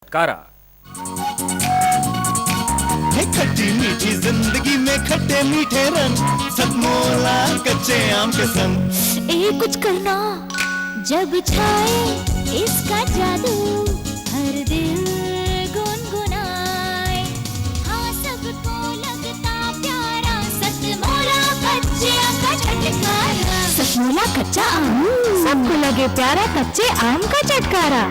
कारा है खट्टी मीठी जिंदगी में खट्टे मीठे रंग सतमोला कच्चे आम के संग। ए कुछ करना जब छाए इसका जादू हर दिल गुनगुनाए। हाँ सबको लगता प्यारा सतमोला कच्चे आम का चटकारा। सतमोला कच्चा आम सबको लगे प्यारा कच्चे आम का चटकारा।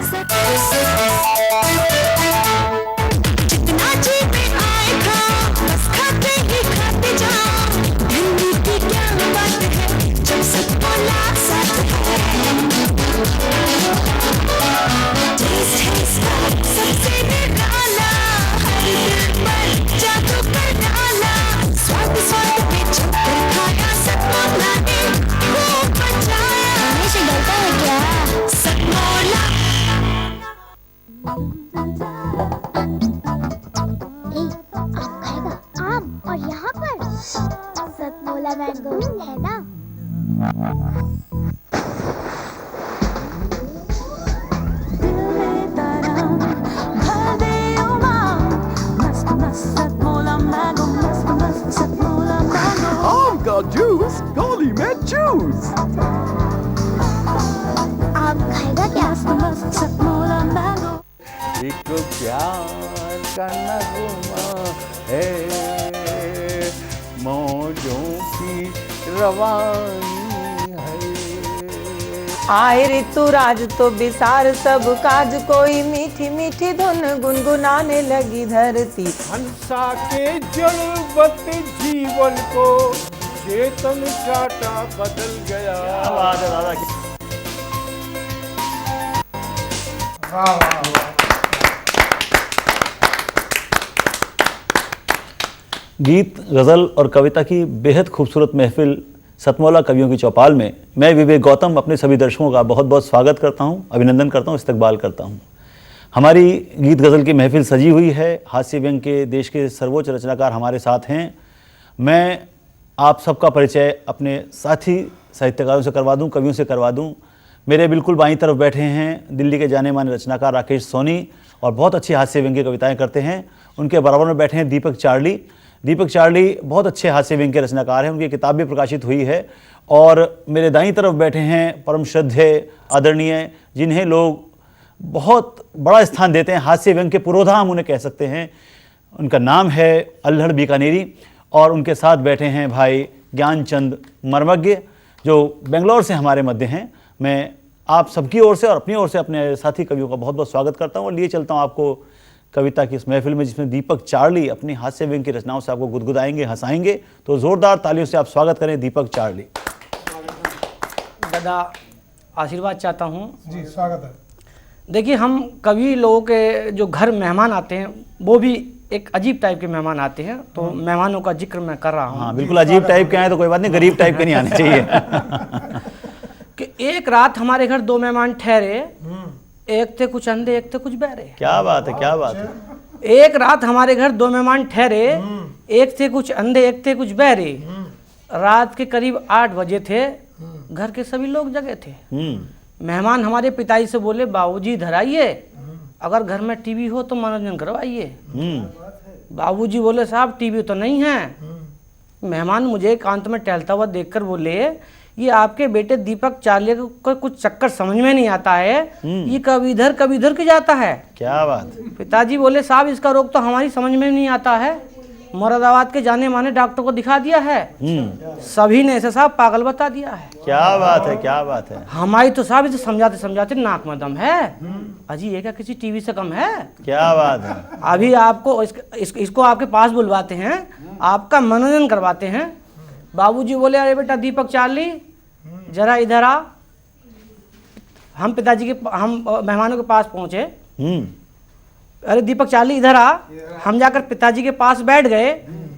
जितना जी में आए खा बस खाते ही खाते जाओ। भिंडी की क्या बात है जब सतमोला साथ है। टेस्ट है इसका सबसे निराला हर दिल पर जादू कर डाला। स्वाद स्वाद में छप्पर खाया सतमोला ने खूब मचाया। हमेशा डरता है क्या सतमोला। आम खाएगा आम और यहाँ पर सतमोला मैंगो है ना। आम का जूस गोली में जूस। आम खाएगा क्या सतमोला मैंगो। एक प्यार का नगमा है मौजों की रवानी है। आए ऋतुराज तो बिसार सब काज कोई मीठी मीठी धुन गुनगुनाने लगी धरती। हंसा के जड़वत जीवन को चेतन चाटा बदल गया। गीत, गज़ल और कविता की बेहद खूबसूरत महफिल सतमोला कवियों की चौपाल में मैं विवेक गौतम अपने सभी दर्शकों का बहुत बहुत स्वागत करता हूं, अभिनंदन करता हूं, इस्तकबाल करता हूं। हमारी गीत गज़ल की महफिल सजी हुई है। हास्य व्यंग के देश के सर्वोच्च रचनाकार हमारे साथ हैं। मैं आप सबका परिचय अपने साथी साहित्यकारों से करवा दूँ, कवियों से करवा दूँ। मेरे बिल्कुल बाईं तरफ बैठे हैं दिल्ली के जाने माने रचनाकार राकेश सोनी और बहुत अच्छी हास्य व्यंग की कविताएँ करते हैं। उनके बराबर में बैठे हैं दीपक चार्ली। दीपक चार्ली बहुत अच्छे हास्य व्यंग के रचनाकार हैं, उनकी किताब भी प्रकाशित हुई है। और मेरे दाईं तरफ बैठे हैं परम श्रद्धेय आदरणीय, जिन्हें लोग बहुत बड़ा स्थान देते हैं, हास्य व्यंग के पुरोधा हम उन्हें कह सकते हैं। उनका नाम है अल्हड़ बीकानेरी और उनके साथ बैठे हैं भाई ज्ञानचंद मर्मज्ञ जो बेंगलोर से हमारे मध्य हैं। मैं आप सबकी ओर से और अपनी ओर से अपने साथी कवियों का बहुत बहुत स्वागत करता हूँ और लिए चलता हूँ आपको कविता की इस महफिल में, जिसमें दीपक चार्ली अपनी हास्य व्यंग की रचनाओं से आपको गुदगुदाएंगे, हंसाएंगे। तो जोरदार तालियों से आप स्वागत करें दीपक चार्ली। दादा आशीर्वाद चाहता हूँ जी, स्वागत है। देखिए, हम कवि लोगों के जो घर मेहमान आते हैं वो भी एक अजीब टाइप के मेहमान आते हैं, तो मेहमानों का जिक्र मैं कर रहा हूँ। हाँ बिल्कुल, अजीब टाइप के आए तो कोई बात नहीं, गरीब टाइप के नहीं आने चाहिए। कि एक रात हमारे घर दो मेहमान ठहरे, एक थे कुछ अंधे एक थे कुछ बहरे। क्या बात है, क्या बात है। एक रात हमारे घर दो मेहमान ठहरे, एक थे कुछ अंधे एक थे कुछ बहरे। रात के करीब 8 बजे थे, घर के सभी लोग जगे थे। मेहमान हमारे पिताजी से बोले, बाबूजी इधर आइए, अगर घर में टीवी हो तो मनोरंजन करवाइए। बाबूजी बोले, साहब टीवी तो नहीं है। मेहमान मुझे एकांत में टहलता हुआ देखकर बोले, ये आपके बेटे दीपक चार्ली को कुछ चक्कर समझ में नहीं आता है, ये कभी इधर की जाता है। क्या बात। पिताजी बोले, साहब इसका रोग तो हमारी समझ में नहीं आता है, मुरादाबाद के जाने माने डॉक्टर को दिखा दिया है, सभी ने इसे साहब पागल बता दिया है। क्या बात है, क्या बात है। हमारी तो साहब इसे समझाते समझाते नाक में दम है। अजी ये क्या किसी टीवी से कम है? क्या बात है। अभी आपको इसको आपके पास बुलवाते हैं, आपका मनोरंजन करवाते हैं। बाबूजी बोले, अरे बेटा दीपक चार्ली जरा इधर आ। हम मेहमानों के पास पहुंचे। अरे दीपक चार्ली इधर आ। हम जाकर पिताजी के पास बैठ गए।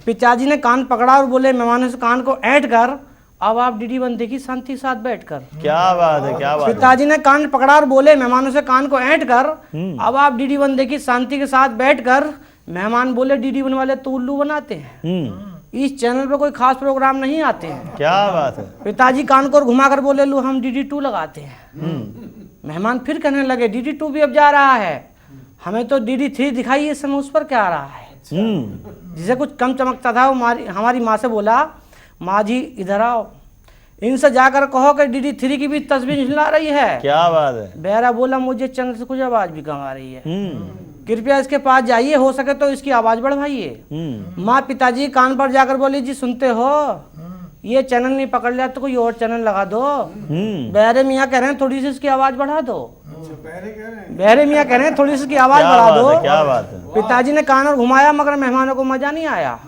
पिताजी ने कान पकड़ा और बोले, मेहमानों से कान को ऐंठ कर अब आप DD1 देखिए शांति के साथ बैठकर। क्या बात है, क्या बात है। पिताजी ने कान पकड़ा और बोले, मेहमानों से कान को ऐंठ कर अब आप DD1 देखिए शांति के साथ बैठकर। मेहमान बोले, DD1 वाले तो उल्लू बनाते हैं, इस चैनल पर कोई खास प्रोग्राम नहीं आते हैं। क्या बात है। पिताजी कान को घुमाकर बोले, लो हम DD2 लगाते हैं। मेहमान फिर कहने लगे, DD2 भी अब जा रहा है। हमें तो DD3 दिखाई इस समय, उस पर क्या आ रहा है। जिसे कुछ कम चमकता था वो हमारी माँ से बोला, माँ जी इधर आओ, इनसे जाकर कहो कि DD3 की भी तस्वीर निकला रही है। क्या बात है। बेहरा बोला, मुझे चैनल से कुछ आवाज भी कम आ रही है, कृपया इसके पास जाइए, हो सके तो इसकी आवाज बढ़वाइए। माँ पिताजी कान पर जाकर बोली, जी सुनते हो, ये चैनल नहीं पकड़ लिया तो कोई और चैनल लगा दो। बहरे मियाँ कह रहे हैं थोड़ी सी इसकी आवाज बढ़ा दो। बहरे मियाँ कह रहे हैं थोड़ी सी इसकी आवाज बढ़ा दो। क्या बात है। पिताजी ने कान और घुमाया, मगर मेहमानों को मजा नहीं आया।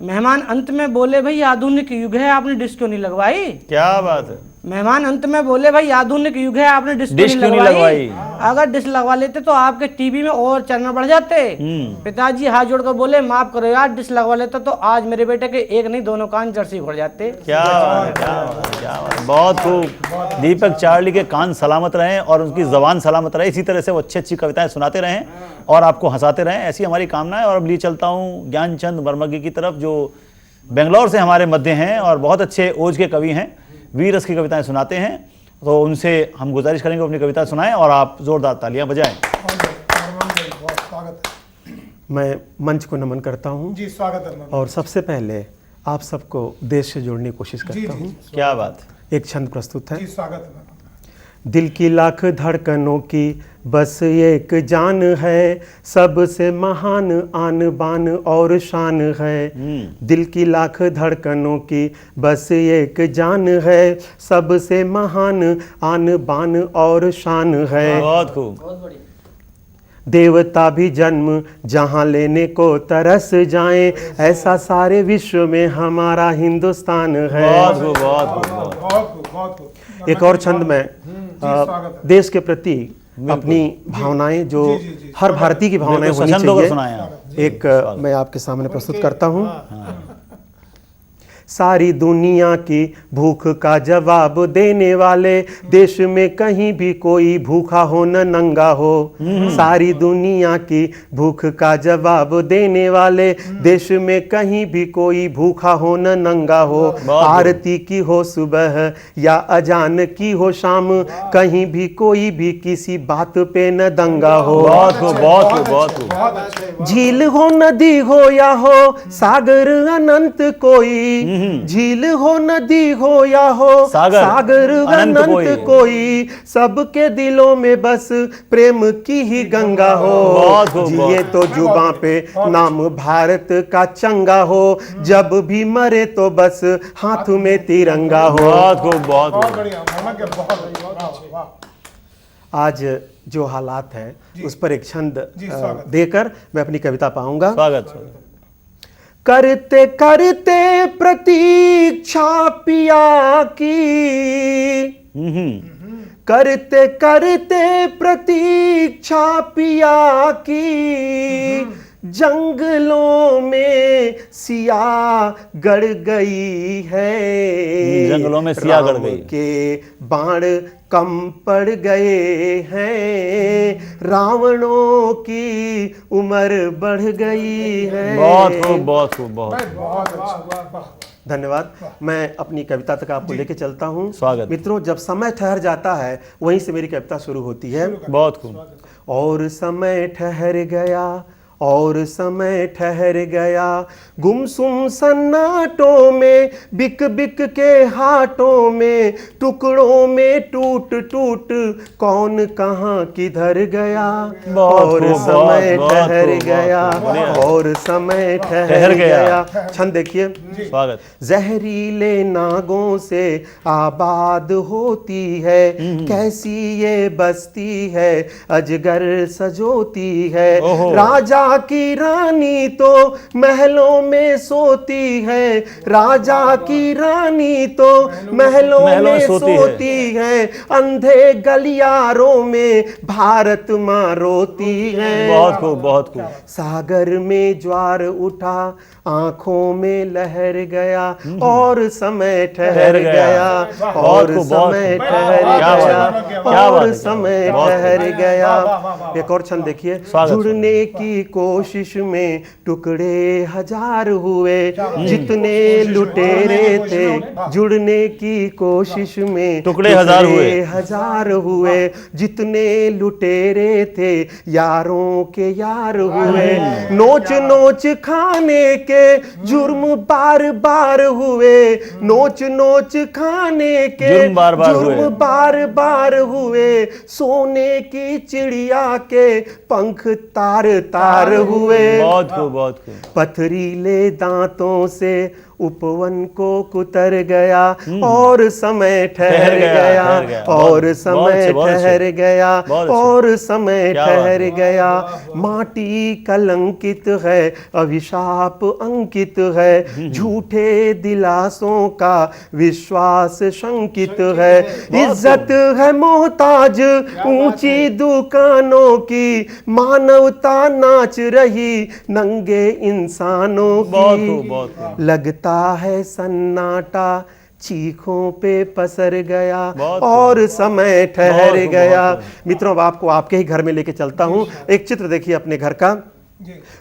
मेहमान अंत में बोले, भाई आधुनिक युग है, आपने डिश क्यों नहीं लगवाई। क्या बात है। मेहमान अंत में बोले, भाई आधुनिक युग है, आपने डिश क्यों नहीं लगवाई। अगर डिश लगवा लेते तो आपके टीवी में और चैनल बढ़ जाते। पिताजी हाथ जोड़कर बोले, माफ करो यार, डिश लगवा लेते तो आज मेरे बेटे के एक नहीं दोनों कान जर्सी घुड़ जाते। क्या बात है, क्या बात है, क्या बात है। बहुत खूब। दीपक चार्ली के कान सलामत रहें और उनकी जबान सलामत रहे, इसी तरह से वो अच्छी अच्छी कविताएं सुनाते रहें और आपको हंसाते रहें, ऐसी हमारी कामना है। और अब लिए चलता हूँ ज्ञानचंद वर्मज्ञ की तरफ, जो बेंगलोर से हमारे मध्य हैं और बहुत अच्छे ओज के कवि हैं, वीर रस की कविताएं सुनाते हैं। तो उनसे हम गुजारिश करेंगे अपनी कविता सुनाएं और आप जोरदार तालियां बजाएं। मैं मंच को नमन करता हूं जी, स्वागत है। और सबसे पहले आप सबको देश से जोड़ने की कोशिश करता हूं। क्या बात। एक छंद प्रस्तुत है। जी, स्वागत है। दिल की लाख धड़कनों की बस एक जान है, सबसे महान आन बान और शान है। दिल की लाख धड़कनों की बस एक जान है, सबसे महान आन बान और शान है। बहुत खूब। देवता भी जन्म जहाँ लेने को तरस जाएं, ऐसा सारे विश्व में हमारा हिंदुस्तान है। बहुत खूब, बहुत खूब, बहुत खूब। एक और छंद में देश के प्रति अपनी भावनाएं, जो हर भारतीय की भावनाएं होनी चाहिए, एक मैं आपके सामने प्रस्तुत करता हूं। सारी दुनिया की भूख का जवाब देने वाले, देश में कहीं भी कोई भूखा हो न नंगा हो। सारी दुनिया की भूख का जवाब देने वाले, देश में कहीं भी कोई भूखा हो न नंगा हो। आरती की हो सुबह या अजान की हो शाम, कहीं भी कोई भी किसी बात पे न दंगा हो। झील हो नदी हो या हो सागर अनंत कोई, झील हो नदी हो या हो सागर अनंत कोई, सबके दिलों में बस प्रेम की ही गंगा हो। जिए तो जुबां पे नाम भारत का चंगा हो, जब भी मरे तो बस हाथ में तिरंगा हो। बहुत बढ़िया। आज जो हालात है उस पर एक छंद देकर मैं अपनी कविता पाऊंगा। स्वागत। करते करते प्रतीक्षा पिया की, करते करते प्रतीक्षा पिया की, जंगलों में सिया गड़ गई है। जंगलों में सिया गड़ गई, के बाण कम पड़ गए हैं, रावणों की उम्र बढ़ गई है। बहुत खूब, बहुत खूब, बहुत। धन्यवाद। मैं अपनी कविता तक आपको लेके चलता हूँ। स्वागत। मित्रों, जब समय ठहर जाता है वहीं से मेरी कविता शुरू होती है। बहुत खूब। और समय ठहर गया, और समय ठहर गया, गुमसुम सन्नाटों में, बिक बिक के हाटों में, टुकड़ों में टूट टूट कौन कहाँ किधर गया। और समय ठहर गया, और समय ठहर गया। छंद देखिए। स्वागत। जहरीले नागों से आबाद होती है, कैसी ये बस्ती है अजगर सजोती है। राजा की रानी तो महलों में सोती है, राजा की रानी तो महलों में सोती है, अंधे गलियारों में भारत माँ रोती है। बहुत खूब, बहुत खूब। सागर में ज्वार उठा, आंखों में लहर गया, और समय ठहर गया, और समय ठहर गया, और समय ठहर गया। एक और छंद देखिए। जुड़ने की कोशिश में टुकड़े हजार हुए, जितने लुटेरे थे जुड़ने की कोशिश में टुकड़े हजार हुए, जितने लुटेरे थे यारों के यार हुए, नोच नोच खाने के जुर्म बार बार हुए, नोच नोच खाने के जुर्म बार बार हुए, सोने की चिड़िया के पंख तार तार हुए। बहुत खूब। पथरीले दांतों से उपवन को कुतर गया और समय ठहर गया और समय ठहर गया और समय ठहर गया। माटी कलंकित है, अभिशाप अंकित है, झूठे दिलासों का विश्वास शंकित है। इज्जत है मोहताज ऊंची दुकानों की, मानवता नाच रही नंगे इंसानों की। लगता है सन्नाटा चीखों पे पसर गया और समय ठहर गया। मित्रों, अब आपको आपके ही घर में लेके चलता हूं। एक चित्र देखिए अपने घर का।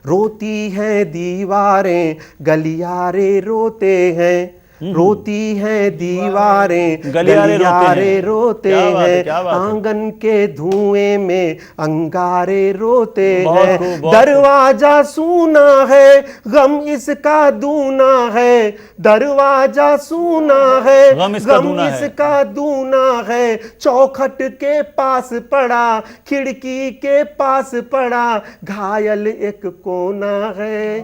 रोती हैं दीवारें, गलियारे रोते हैं, रोती हैं दीवारें, गलियारे रोते हैं, आंगन के धुएं में अंगारे रोते हैं। दरवाजा सूना है, गम इसका दूना है, दरवाजा सूना है, गम इसका दूना है। चौखट के पास पड़ा, खिड़की के पास पड़ा, घायल एक कोना है।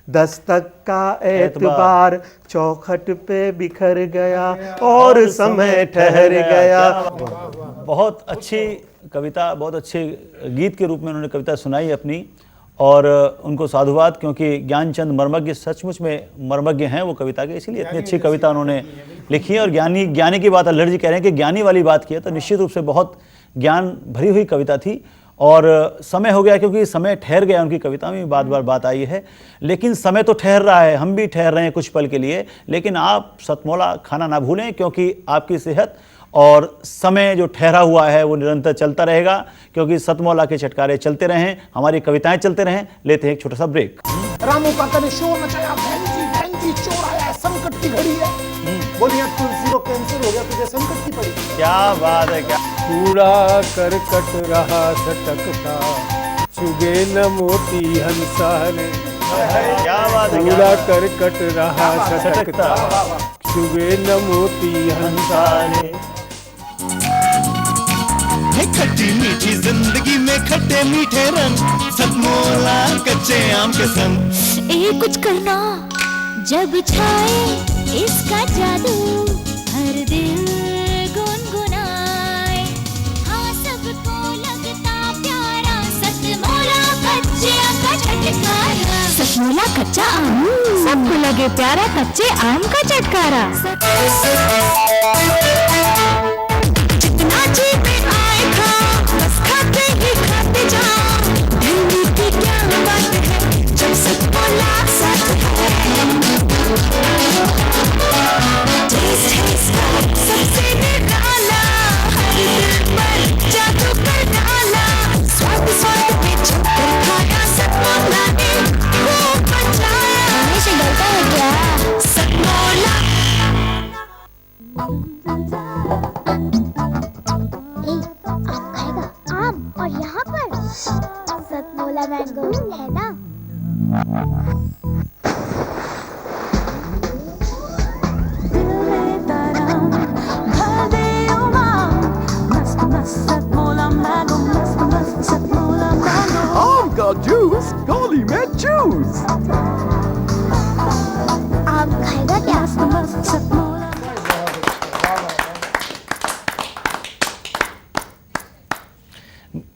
दस्तक का एतबार चौखट पे बिखर गया और समय ठहर गया। बहुत अच्छी कविता, बहुत अच्छे गीत के रूप में उन्होंने कविता सुनाई अपनी, और उनको साधुवाद, क्योंकि ज्ञानचंद मर्मज्ञ सचमुच में मर्मज्ञ हैं वो कविता के, इसीलिए इतनी अच्छी कविता उन्होंने लिखी है। और ज्ञानी की बात अल्हड़ जी कह रहे हैं कि ज्ञानी वाली बात की है, तो निश्चित रूप से बहुत ज्ञान भरी हुई कविता थी। और समय हो गया, क्योंकि समय ठहर गया, उनकी कविता में बार बात आई है। लेकिन समय तो ठहर रहा है, हम भी ठहर रहे हैं कुछ पल के लिए, लेकिन आप सतमौला खाना ना भूलें, क्योंकि आपकी सेहत और समय जो ठहरा हुआ है वो निरंतर चलता रहेगा, क्योंकि सतमौला के चटकारे चलते रहें, हमारी कविताएं चलते रहें। लेते हैं एक छोटा सा ब्रेक। रामू काका ने शोर मचाया, बहन जी चोर आया, संकट की घड़ी है। बोलिए तुलसी को कैंसर हो गया, तुझे संकट की पड़ी। क्या बात है, क्या कूड़ा करकट रहा सटकता, चुगे न मोती हंसाने। क्या बात है, कूड़ा करकट रहा सटकता, चुगे न मोती हंसाने। खट्टी मीठी जिंदगी में खट्टे मीठे रंग, सतमौला कच्चे आम के संग। कुछ करना जब छाए इसका जादू, हर दिल गुनगुनाए। हाँ, सबको लगता प्यारा सतमौला कच्चे आम का चटकारा। सतमौला कच्चा आम, सबको लगे प्यारा कच्चे आम का चटकारा। जितना जी पे आए खा, बस खाते ही खाते जाओ। दिल्ली की क्या बात है जब सतमौला साथ है। टेस्ट है इसका सबसे निराला, हर दिल पर जादू कर डाला। स्वाद स्वाद में छुपकर खाया सतमौला ने खूब मचाया। हमेशा डरता है क्या सतमौला? आम खाएगा, आम, और यहाँ पर सतमौला मैंगो है ना। आम का जूस गोली में जूस। आम खाएगा क्या?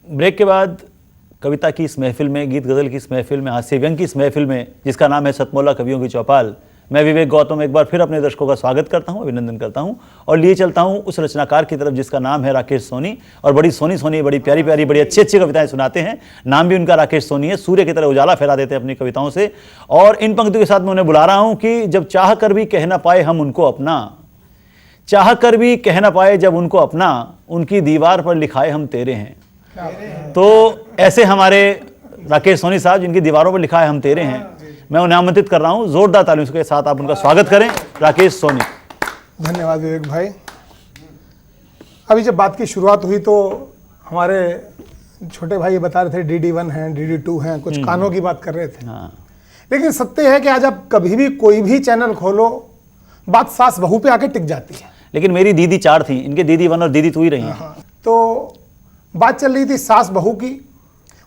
ब्रेक के बाद कविता की इस महफिल में, गीत गज़ल की इस महफिल में, हास्य व्यंग की इस महफिल में, जिसका नाम है सतमौला कवियों की चौपाल, मैं विवेक गौतम एक बार फिर अपने दर्शकों का स्वागत करता हूं, अभिनंदन करता हूं और लिए चलता हूं उस रचनाकार की तरफ जिसका नाम है राकेश सोनी। और बड़ी सोनी बड़ी प्यारी बड़ी अच्छी कविताएं सुनाते हैं। नाम भी उनका राकेश सोनी है। सूर्य की तरह उजाला फैला देते हैं अपनी कविताओं से। और इन पंक्तियों के साथ मैं उन्हें बुला रहा हूं कि जब चाह कर भी कह ना पाए हम उनको अपना, चाह कर भी कह ना पाए जब उनको अपना, उनकी दीवार पर लिखाए हम तेरे हैं। तो ऐसे हमारे राकेश सोनी साहब, जिनकी दीवारों पर लिखा है हम तेरे हैं, मैं उन्हें आमंत्रित कर रहा हूं। जोरदार तालियों के साथ आप उनका स्वागत करें। राकेश सोनी। धन्यवाद विवेक भाई। अभी जब बात की शुरुआत हुई तो हमारे छोटे भाई बता रहे थे DD1 हैं, DD2 हैं, कुछ कानों की बात कर रहे थे। लेकिन सत्य है कि आज आप कभी भी कोई भी चैनल खोलो, बात सास बहू पे आके टिक जाती है। लेकिन मेरी दीदी 4 थी, इनके DD1 और DD2 ही रही हैं। तो बात चल रही थी सास बहू की,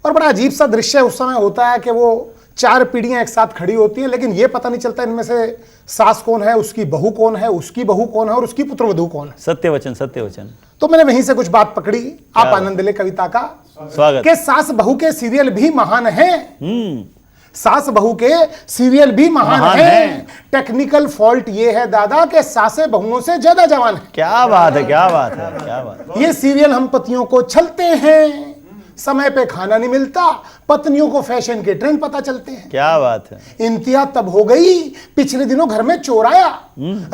और बड़ा अजीब सा दृश्य उस समय होता है कि वो 4 पीढ़ियां एक साथ खड़ी होती हैं, लेकिन ये पता नहीं चलता इनमें से सास कौन है, उसकी बहू कौन है, उसकी बहू कौन है और उसकी पुत्रवधू कौन है। सत्यवचन, सत्यवचन। तो मैंने वहीं से कुछ बात पकड़ी। आप आनंद ले कविता का स्वागत। कि सास बहू के सीरियल भी महान हैं। सास बहू के सीरियल भी महान हैं। टेक्निकल फॉल्ट ये है दादा कि सासे बहुओं से ज्यादा जवान है। क्या बात है, क्या बात है, क्या बात है। ये सीरियल हम पतियों को छलते हैं, समय पे खाना नहीं मिलता, पत्नियों को फैशन के ट्रेंड पता चलते हैं। क्या बात है। इंतहा तब हो गई, पिछले दिनों घर में चोर आया।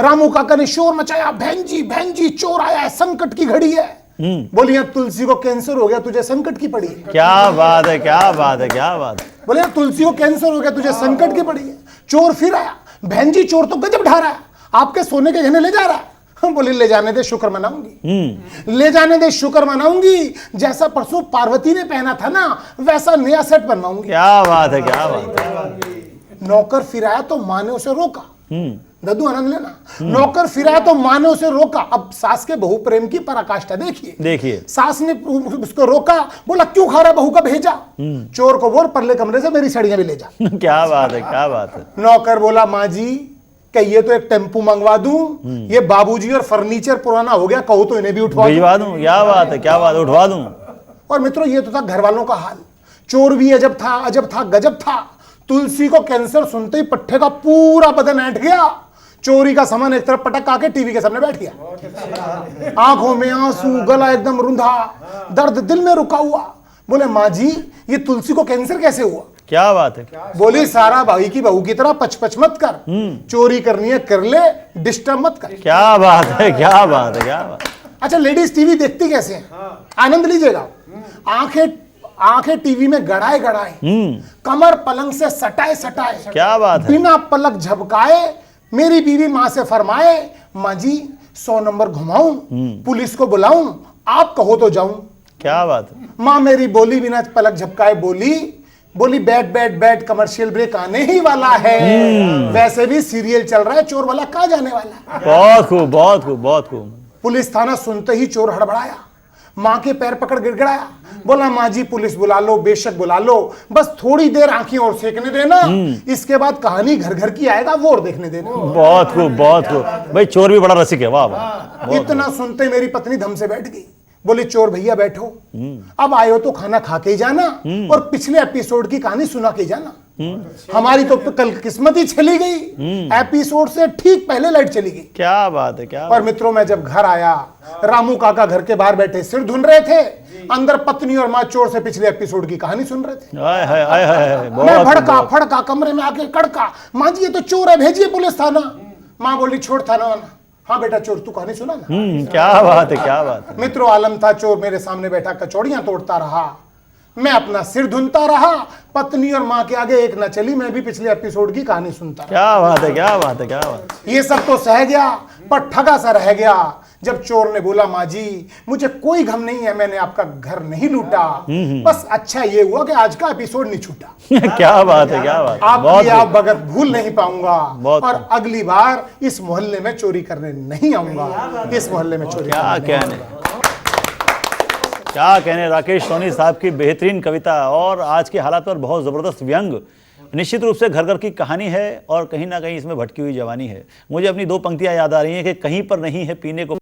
रामू काका ने शोर मचाया, बहन जी चोर आया है, संकट की घड़ी है। बोलिए तुलसी को कैंसर हो गया, तुझे संकट की पड़ी है। क्या बात है, क्या बात है, क्या बात है। बोले तुलसी को कैंसर हो गया, तुझे संकट की पड़ी है। चोर फिर आया, बहन जी चोर तो गजब ढा रहा है, आपके सोने के गहने ले जा रहा है। हम बोले ले जाने दे, शुक्र मनाऊंगी। ले जाने दे, शुक्र मनाऊंगी। जैसा परसों पार्वती ने पहना था ना, वैसा नया सेट बनवाऊंगी। क्या बात है, क्या बात है। नौकर फिर आया तो माँ ने उसे रोका। दद्दू आनंद लेना। नौकर फिर आया तो माँ ने उसे रोका। अब सास के बहू प्रेम की पराकाष्ठा देखिए। सास ने उसको रोका, बोला क्यों खा रहा बहू का भेजा। चोर को बोल परले कमरे से मेरी साड़ियां भी ले जा। क्या बात है, क्या बात है। नौकर बोला माँ जी कि ये तो एक टेम्पू मंगवा दूं, ये बाबूजी और फर्नीचर पुराना हो गया, कहो तो इन्हें भी उठवा दूं। क्या बात है, क्या बात है, उठवा दूं। और मित्रों ये तो था घर वालों का हाल। चोर भी अजब था, गजब था। तुलसी को कैंसर सुनते ही पट्टे का पूरा बदन ऐंठ गया। चोरी का सामान एक तरफ पटक आके टीवी के सामने बैठ गया। आंखों में आंसू, गला एकदम रुंधा, दर्द दिल में रुका हुआ। बोले माँ जी ये तुलसी को कैंसर कैसे हुआ। क्या बात है। बोली सारा भाई की बहू की तरह पच मत कर, चोरी करनी है कर ले, डिस्टर्ब मत कर। क्या बात है, क्या बात है, क्या बात। अच्छा लेडीज टीवी देखती कैसे हैं? आनंद लीजिएगा। आंखें टीवी में गड़ाए, कमर पलंग से सटाए। क्या बात है। बिना पलक झपकाए मेरी बीवी माँ से फरमाए, माँ जी 100 नंबर घुमाऊं, पुलिस को बुलाऊं, आप कहो तो जाऊं। क्या बात है। माँ मेरी बोली बिना पलक झपकाए बोली बैठ, कमर्शियल ब्रेक आने ही वाला है। वैसे भी सीरियल चल रहा है, चोर वाला कहाँ जाने वाला है। बहुत खूब, बहुत खूब, बहुत खूब। पुलिस थाना सुनते ही चोर हड़बड़ाया, माँ के पैर पकड़ गिड़गिड़ाया, बोला माँ जी पुलिस बुला लो, बेशक बुला लो, बस थोड़ी देर आंखें और सेकने देना, इसके बाद कहानी घर घर की आएगा वो और देखने देना। बहुत खूब, बहुत खूब। भाई चोर भी बड़ा रसिक है, वाह वाह। इतना सुनते मेरी पत्नी धम से बैठ गई। बोले चोर भैया बैठो, अब आए हो तो खाना खा के ही जाना और पिछले एपिसोड की कहानी सुना के जाना। हमारी तो कल किस्मत ही चली गई, एपिसोड से ठीक पहले लाइट चली गई। क्या बात है, क्या। और मित्रों मैं जब घर आया, रामू काका घर के बाहर बैठे सिर धुन रहे थे, अंदर पत्नी और माँ चोर से पिछले एपिसोड की कहानी सुन रहे थे। मैं फड़का कमरे में आके कड़का, माँ जी ये तो चोर है, भेजिए पुलिस थाना। माँ बोली छोड़ थाना वाला। हाँ बेटा चोर तू कहानी सुना ना। क्या बात है, क्या बात है। मित्रों आलम था, चोर मेरे सामने बैठा कचौड़ियां तोड़ता रहा, मैं अपना सिर धुनता रहा। पत्नी और माँ के आगे एक न चली, मैं भी पिछले एपिसोड की कहानी सुनता। क्या बात है, क्या बात है, क्या बात। ये सब तो सह गया, पर ठगा सा रह गया जब चोर ने बोला माँ जी मुझे कोई गम नहीं है, मैंने आपका घर नहीं लूटा, बस अच्छा ये हुआ कि आज का एपिसोड नहीं छूटा। क्या बात है, क्या बात। आपकी आप बगत भूल नहीं पाऊंगा और अगली बार इस मोहल्ले में चोरी करने नहीं आऊंगा। इस मोहल्ले में चोरी क्या कहने राकेश सोनी साहब की बेहतरीन कविता और आज के हालात पर बहुत ज़बरदस्त व्यंग। निश्चित रूप से घर घर की कहानी है और कहीं ना कहीं इसमें भटकी हुई जवानी है। मुझे अपनी 2 पंक्तियां याद आ रही हैं कि कहीं पर नहीं है पीने को